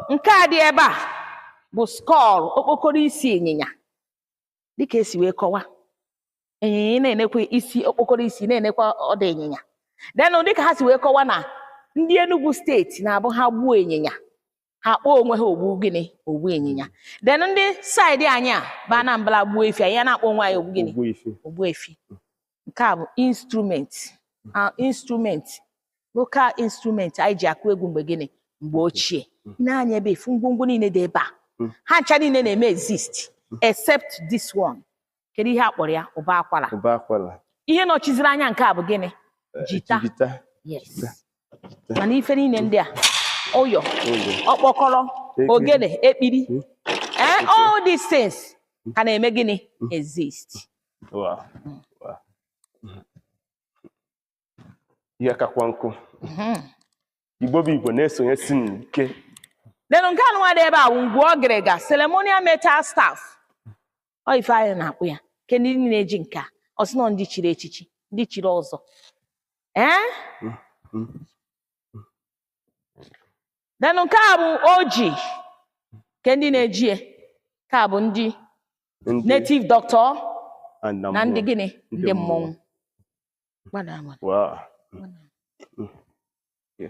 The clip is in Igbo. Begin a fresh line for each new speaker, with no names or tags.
nke a dị ebe a bụ skull okpokoro isi ịnyịnya dịka esi wee kọwa ịnyịnya na-enekwa isi okpokoro isi na-enekwa ọdụ ịnyịnya then dịka ha si wee kọwa na ndị Enugu steeti na-abụ ha gbuo ịnyịnya ha kpọọ onwe ha ogbu gịnị ogbu ịnyịnya then ndị saịdị anyị a bụ Anambra gbuo efi anyị na-akpọ onwe anyị ogbu gịnị ogbu efi nke a bụ instrument local instrument anyị ji akụ egwu mgbe gịnị mgbe ochie na-anya ebe efu ngwongwo niile dị ebe a ha ncha niile na-eme exist except this one kedu ihe a kpọrọ ya ụba akwara ihe nọchiziri anya nke a bụ gịnị jita yes mana ife niile ndị a ụyọ ọkpọkọrọ ogene ekpiri all these things ka na-eme gịnị exist
ihe kakwa nkụ Igbo bụ Igbo na-esonye si n'ike
then nke anụnwa dị ebe a ngwu ọgịrịga ceremonial metal staff ọ ife anyị na-akpụ ya nke ndị na-eji nka ọsịnọ ndị chiri echichi ndị chiri ọzọ then nke a bụ oji nke ndị na-eji ya ka bụ ndị native doctor na ndị gịnị ndị mmọnwụ
Wow. Yeah,